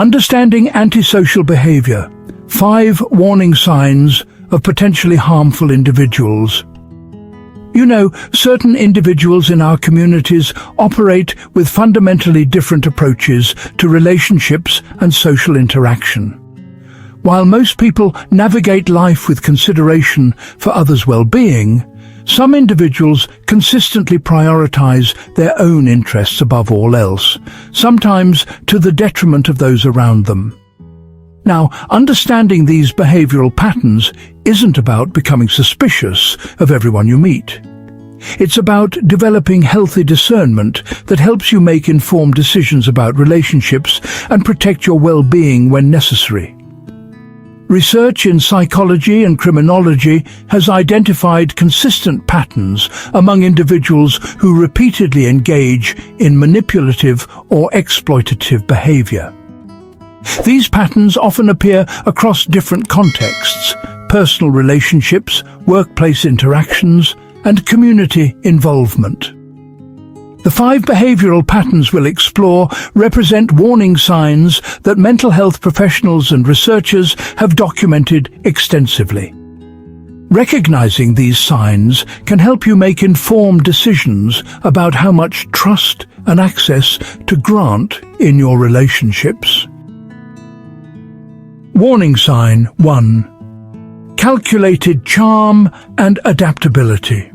Understanding antisocial behavior. 5 warning signs of potentially harmful individuals. You know, certain individuals in our communities operate with fundamentally different approaches to relationships and social interaction. While most people navigate life with consideration for others' well-being, some individuals consistently prioritize their own interests above all else, sometimes to the detriment of those around them. Now, understanding these behavioral patterns isn't about becoming suspicious of everyone you meet. It's about developing healthy discernment that helps you make informed decisions about relationships and protect your well-being when necessary. Research in psychology and criminology has identified consistent patterns among individuals who repeatedly engage in manipulative or exploitative behavior. These patterns often appear across different contexts: personal relationships, workplace interactions, and community involvement. The 5 behavioral patterns we'll explore represent warning signs that mental health professionals and researchers have documented extensively. Recognizing these signs can help you make informed decisions about how much trust and access to grant in your relationships. Warning sign 1. Calculated charm and adaptability.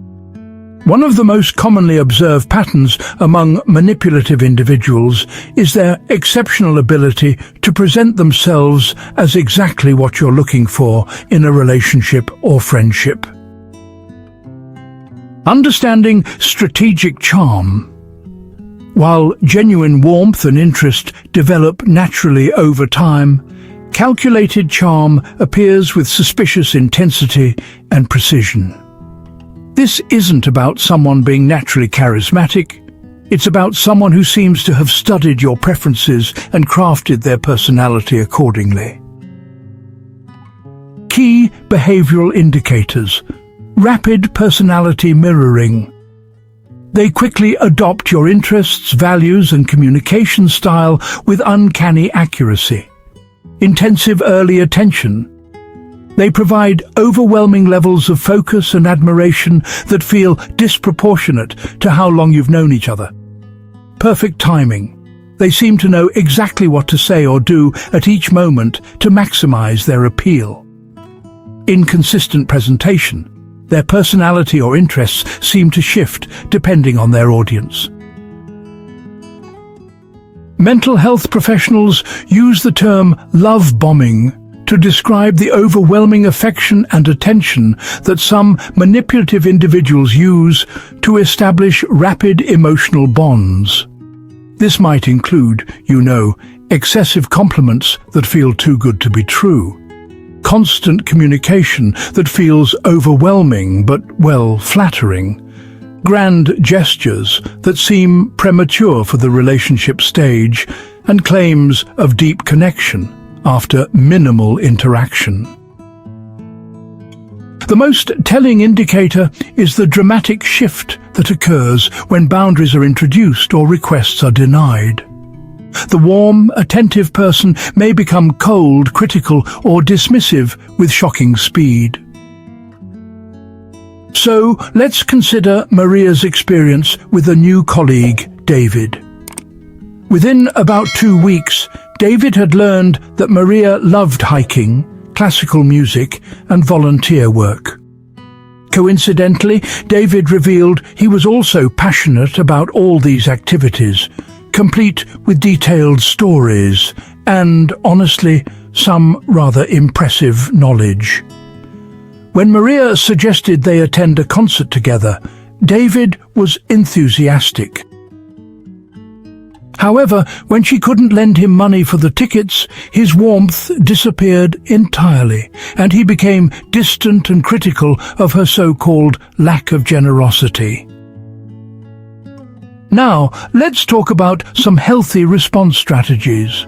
One of the most commonly observed patterns among manipulative individuals is their exceptional ability to present themselves as exactly what you're looking for in a relationship or friendship. Understanding strategic charm. While genuine warmth and interest develop naturally over time, calculated charm appears with suspicious intensity and precision. This isn't about someone being naturally charismatic. It's about someone who seems to have studied your preferences and crafted their personality accordingly. Key behavioral indicators. Rapid personality mirroring. They quickly adopt your interests, values, and communication style with uncanny accuracy. Intensive early attention. They provide overwhelming levels of focus and admiration that feel disproportionate to how long you've known each other. Perfect timing. They seem to know exactly what to say or do at each moment to maximize their appeal. Inconsistent presentation. Their personality or interests seem to shift depending on their audience. Mental health professionals use the term love bombing to describe the overwhelming affection and attention that some manipulative individuals use to establish rapid emotional bonds. This might include, excessive compliments that feel too good to be true, constant communication that feels overwhelming but, flattering, grand gestures that seem premature for the relationship stage, and claims of deep connection after minimal interaction. The most telling indicator is the dramatic shift that occurs when boundaries are introduced or requests are denied. The warm, attentive person may become cold, critical, or dismissive with shocking speed. So, let's consider Maria's experience with a new colleague, David. Within about 2 weeks, David had learned that Maria loved hiking, classical music, and volunteer work. Coincidentally, David revealed he was also passionate about all these activities, complete with detailed stories and, honestly, some rather impressive knowledge. When Maria suggested they attend a concert together, David was enthusiastic. However, when she couldn't lend him money for the tickets, his warmth disappeared entirely, and he became distant and critical of her so-called lack of generosity. Now, let's talk about some healthy response strategies.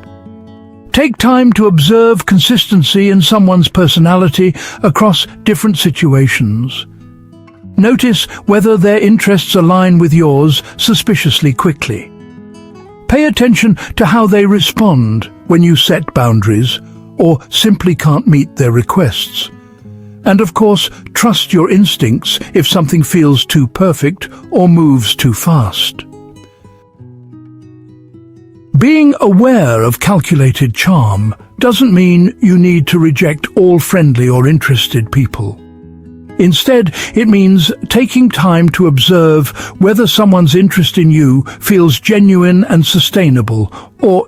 Take time to observe consistency in someone's personality across different situations. Notice whether their interests align with yours suspiciously quickly. Pay attention to how they respond when you set boundaries or simply can't meet their requests. And of course, trust your instincts if something feels too perfect or moves too fast. Being aware of calculated charm doesn't mean you need to reject all friendly or interested people. Instead, it means taking time to observe whether someone's interest in you feels genuine and sustainable, or,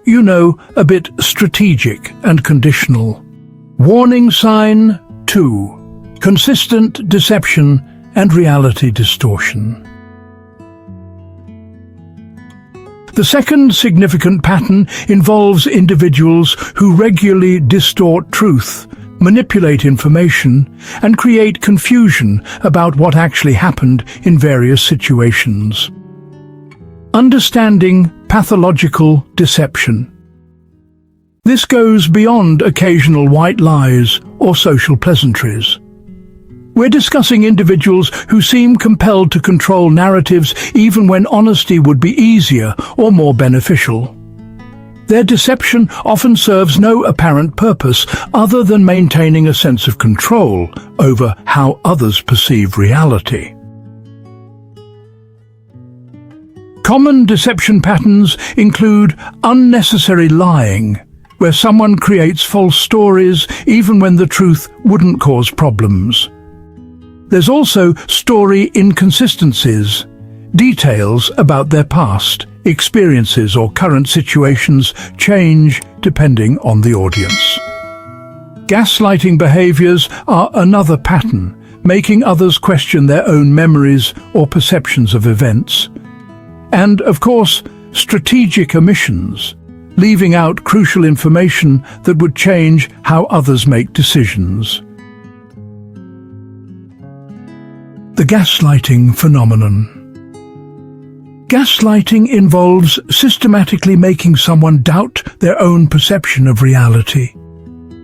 a bit strategic and conditional. Warning sign 2. Consistent deception and reality distortion. The second significant pattern involves individuals who regularly distort truth, manipulate information, and create confusion about what actually happened in various situations. Understanding pathological deception. This goes beyond occasional white lies or social pleasantries. We're discussing individuals who seem compelled to control narratives even when honesty would be easier or more beneficial. Their deception often serves no apparent purpose other than maintaining a sense of control over how others perceive reality. Common deception patterns include unnecessary lying, where someone creates false stories even when the truth wouldn't cause problems. There's also story inconsistencies, details about their past, experiences or current situations change depending on the audience. Gaslighting behaviors are another pattern, making others question their own memories or perceptions of events. And, of course, strategic omissions, leaving out crucial information that would change how others make decisions. The gaslighting phenomenon. Gaslighting involves systematically making someone doubt their own perception of reality.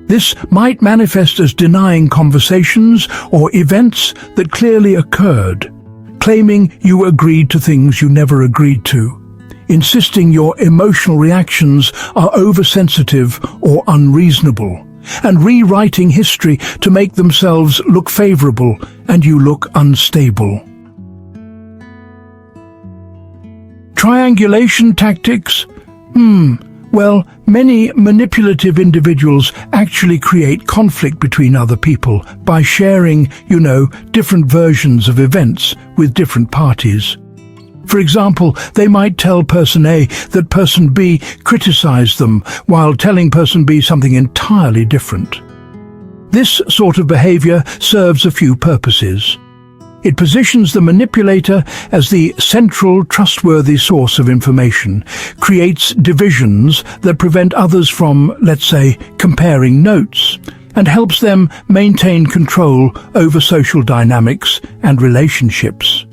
This might manifest as denying conversations or events that clearly occurred, claiming you agreed to things you never agreed to, insisting your emotional reactions are oversensitive or unreasonable, and rewriting history to make themselves look favorable and you look unstable. Triangulation tactics? Well, many manipulative individuals actually create conflict between other people by sharing, different versions of events with different parties. For example, they might tell person A that person B criticized them while telling person B something entirely different. This sort of behavior serves a few purposes. It positions the manipulator as the central, trustworthy source of information, creates divisions that prevent others from, let's say, comparing notes, and helps them maintain control over social dynamics and relationships.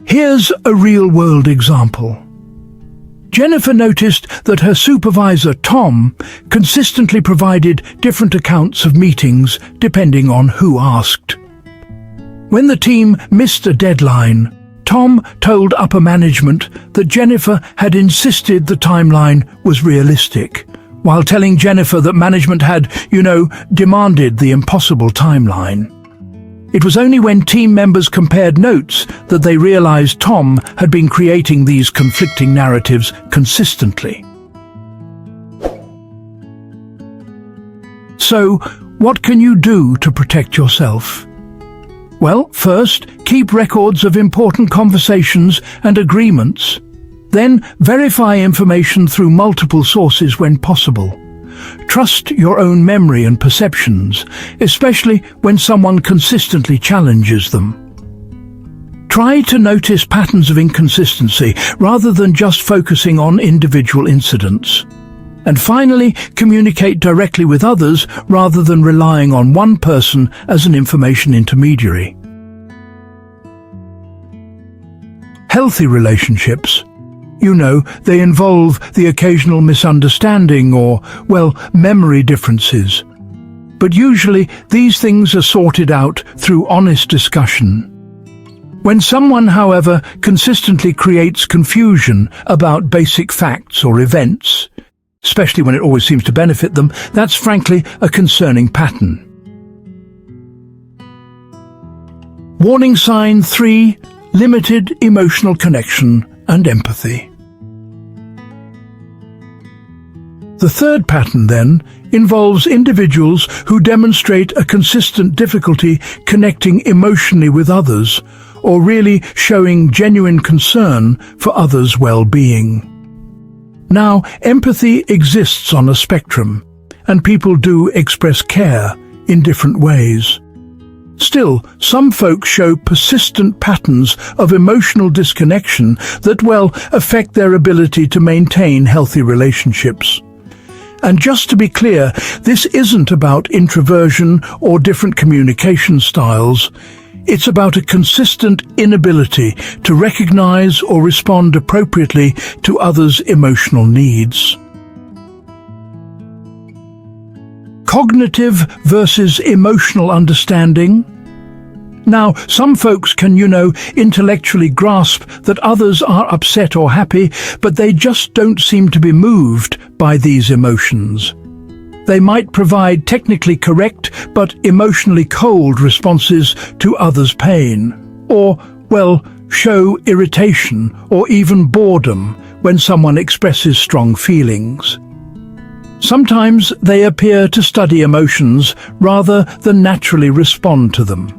Here's a real-world example. Jennifer noticed that her supervisor, Tom, consistently provided different accounts of meetings depending on who asked. When the team missed a deadline, Tom told upper management that Jennifer had insisted the timeline was realistic, while telling Jennifer that management had, demanded the impossible timeline. It was only when team members compared notes that they realized Tom had been creating these conflicting narratives consistently. So, what can you do to protect yourself? Well, first, keep records of important conversations and agreements. Then, verify information through multiple sources when possible. Trust your own memory and perceptions, especially when someone consistently challenges them. Try to notice patterns of inconsistency rather than just focusing on individual incidents. And finally, communicate directly with others rather than relying on one person as an information intermediary. Healthy relationships. They involve the occasional misunderstanding or, memory differences. But usually these things are sorted out through honest discussion. When someone, however, consistently creates confusion about basic facts or events, especially when it always seems to benefit them, that's frankly a concerning pattern. Warning sign 3, limited emotional connection and empathy. The third pattern, then, involves individuals who demonstrate a consistent difficulty connecting emotionally with others, or really showing genuine concern for others' well-being. Now, empathy exists on a spectrum, and people do express care in different ways. Still, some folks show persistent patterns of emotional disconnection that, affect their ability to maintain healthy relationships. And just to be clear, this isn't about introversion or different communication styles. It's about a consistent inability to recognize or respond appropriately to others' emotional needs. Cognitive versus emotional understanding. Now, some folks can, intellectually grasp that others are upset or happy, but they just don't seem to be moved by these emotions. They might provide technically correct but emotionally cold responses to others' pain, or, show irritation or even boredom when someone expresses strong feelings. Sometimes they appear to study emotions rather than naturally respond to them.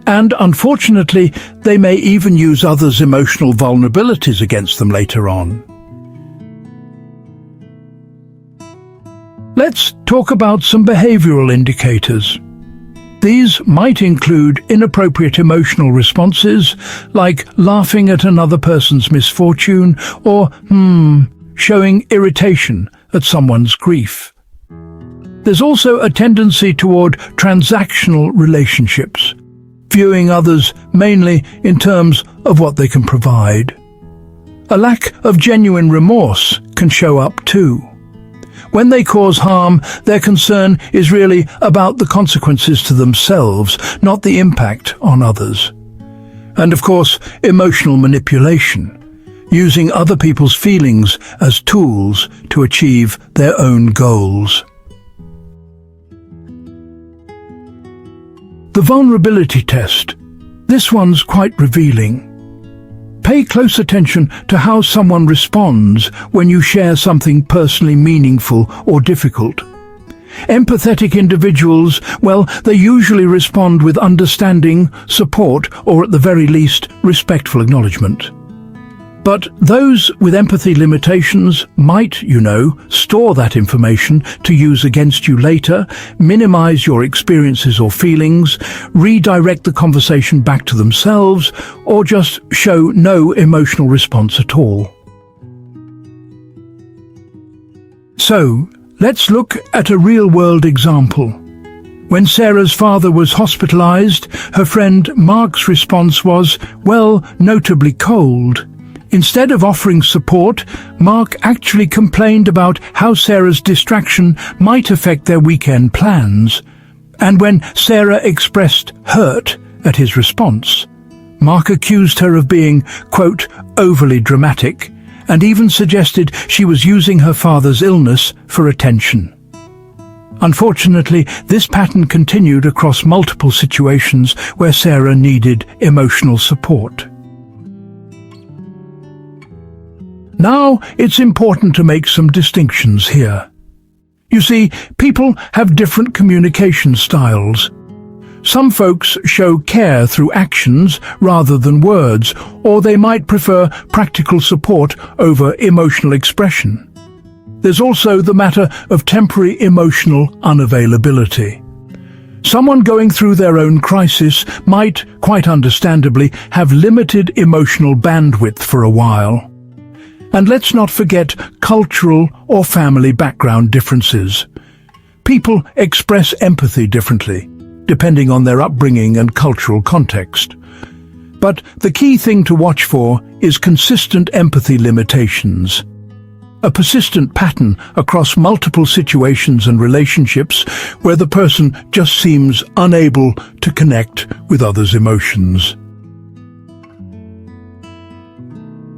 And unfortunately, they may even use others' emotional vulnerabilities against them later on. Let's talk about some behavioral indicators. These might include inappropriate emotional responses, like laughing at another person's misfortune or, showing irritation at someone's grief. There's also a tendency toward transactional relationships, viewing others mainly in terms of what they can provide. A lack of genuine remorse can show up too. When they cause harm, their concern is really about the consequences to themselves, not the impact on others. And of course, emotional manipulation, using other people's feelings as tools to achieve their own goals. The vulnerability test. This one's quite revealing. Pay close attention to how someone responds when you share something personally meaningful or difficult. Empathetic individuals, they usually respond with understanding, support, or at the very least, respectful acknowledgement. But those with empathy limitations might, store that information to use against you later, minimize your experiences or feelings, redirect the conversation back to themselves, or just show no emotional response at all. So, let's look at a real-world example. When Sarah's father was hospitalized, her friend Mark's response was, notably cold. Instead of offering support, Mark actually complained about how Sarah's distraction might affect their weekend plans. And when Sarah expressed hurt at his response, Mark accused her of being, quote, overly dramatic, and even suggested she was using her father's illness for attention. Unfortunately, this pattern continued across multiple situations where Sarah needed emotional support. Now, it's important to make some distinctions here. You see, people have different communication styles. Some folks show care through actions rather than words, or they might prefer practical support over emotional expression. There's also the matter of temporary emotional unavailability. Someone going through their own crisis might, quite understandably, have limited emotional bandwidth for a while. And let's not forget cultural or family background differences. People express empathy differently, depending on their upbringing and cultural context. But the key thing to watch for is consistent empathy limitations. A persistent pattern across multiple situations and relationships where the person just seems unable to connect with others' emotions.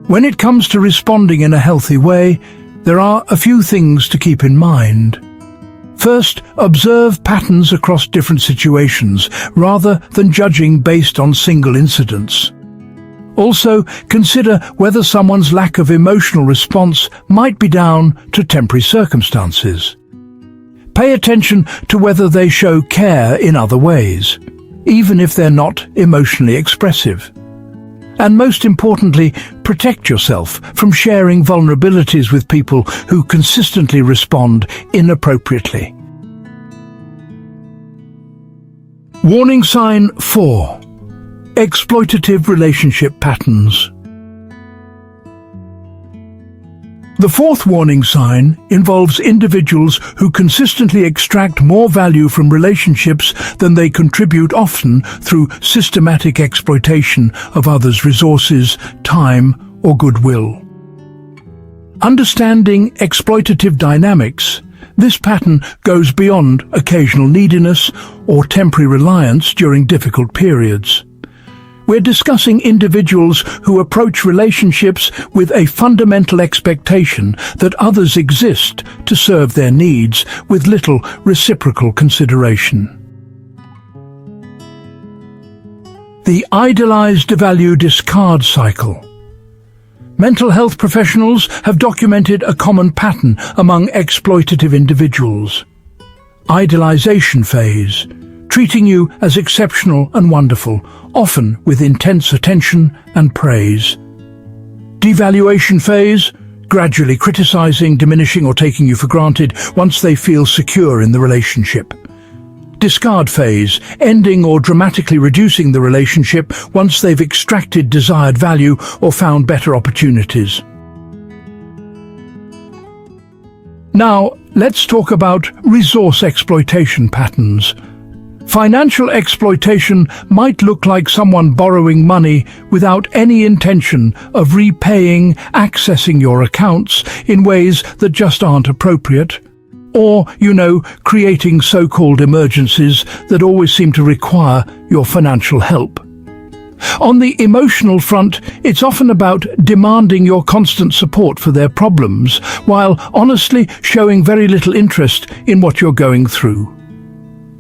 When it comes to responding in a healthy way, there are a few things to keep in mind. First, observe patterns across different situations, rather than judging based on single incidents. Also, consider whether someone's lack of emotional response might be down to temporary circumstances. Pay attention to whether they show care in other ways, even if they're not emotionally expressive. And most importantly, protect yourself from sharing vulnerabilities with people who consistently respond inappropriately. Warning sign 4. Exploitative relationship patterns. The fourth warning sign involves individuals who consistently extract more value from relationships than they contribute, often through systematic exploitation of others' resources, time, or goodwill. Understanding exploitative dynamics, this pattern goes beyond occasional neediness or temporary reliance during difficult periods. We're discussing individuals who approach relationships with a fundamental expectation that others exist to serve their needs with little reciprocal consideration. The idolize, devalue, discard cycle. Mental health professionals have documented a common pattern among exploitative individuals. Idolization phase, treating you as exceptional and wonderful, often with intense attention and praise. Devaluation phase, gradually criticizing, diminishing or taking you for granted once they feel secure in the relationship. Discard phase, ending or dramatically reducing the relationship once they've extracted desired value or found better opportunities. Now, let's talk about resource exploitation patterns. Financial exploitation might look like someone borrowing money without any intention of repaying, accessing your accounts in ways that just aren't appropriate. Or, creating so-called emergencies that always seem to require your financial help. On the emotional front, it's often about demanding your constant support for their problems, while honestly showing very little interest in what you're going through.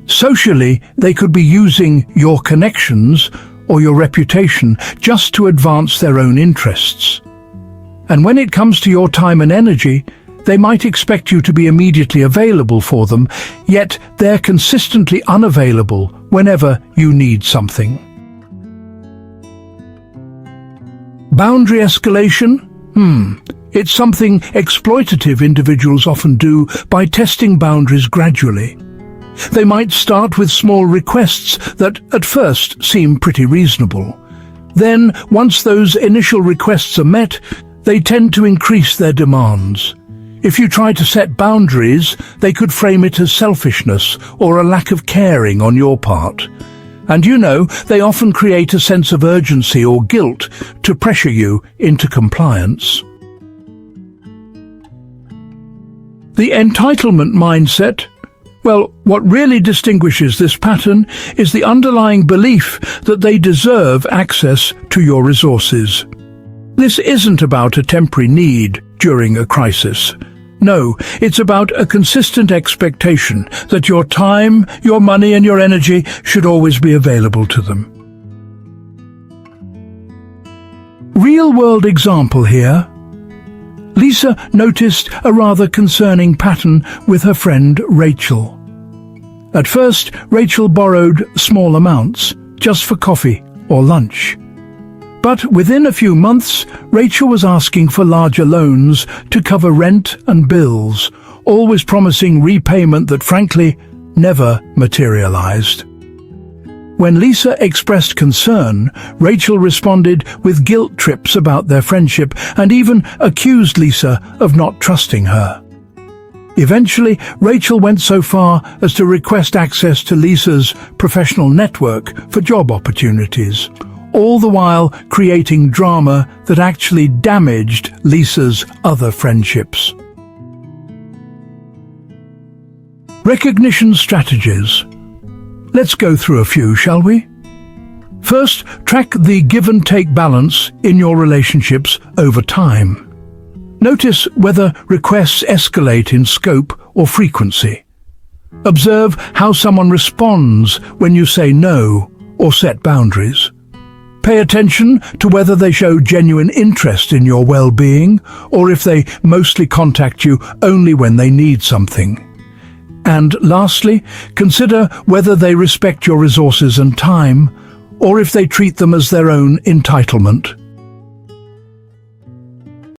Socially, they could be using your connections or your reputation just to advance their own interests. And when it comes to your time and energy, they might expect you to be immediately available for them, yet they're consistently unavailable whenever you need something. Boundary escalation? It's something exploitative individuals often do by testing boundaries gradually. They might start with small requests that at first seem pretty reasonable. Then, once those initial requests are met, they tend to increase their demands. If you try to set boundaries, they could frame it as selfishness or a lack of caring on your part. And they often create a sense of urgency or guilt to pressure you into compliance. The entitlement mindset. Well, what really distinguishes this pattern is the underlying belief that they deserve access to your resources. This isn't about a temporary need during a crisis. No, it's about a consistent expectation that your time, your money and your energy should always be available to them. Real-world example here. Lisa noticed a rather concerning pattern with her friend Rachel. At first, Rachel borrowed small amounts, just for coffee or lunch. But within a few months, Rachel was asking for larger loans to cover rent and bills, always promising repayment that frankly never materialized. When Lisa expressed concern, Rachel responded with guilt trips about their friendship and even accused Lisa of not trusting her. Eventually, Rachel went so far as to request access to Lisa's professional network for job opportunities, all the while creating drama that actually damaged Lisa's other friendships. Recognition strategies. Let's go through a few, shall we? First, track the give-and-take balance in your relationships over time. Notice whether requests escalate in scope or frequency. Observe how someone responds when you say no or set boundaries. Pay attention to whether they show genuine interest in your well-being or if they mostly contact you only when they need something. And lastly, consider whether they respect your resources and time, or if they treat them as their own entitlement.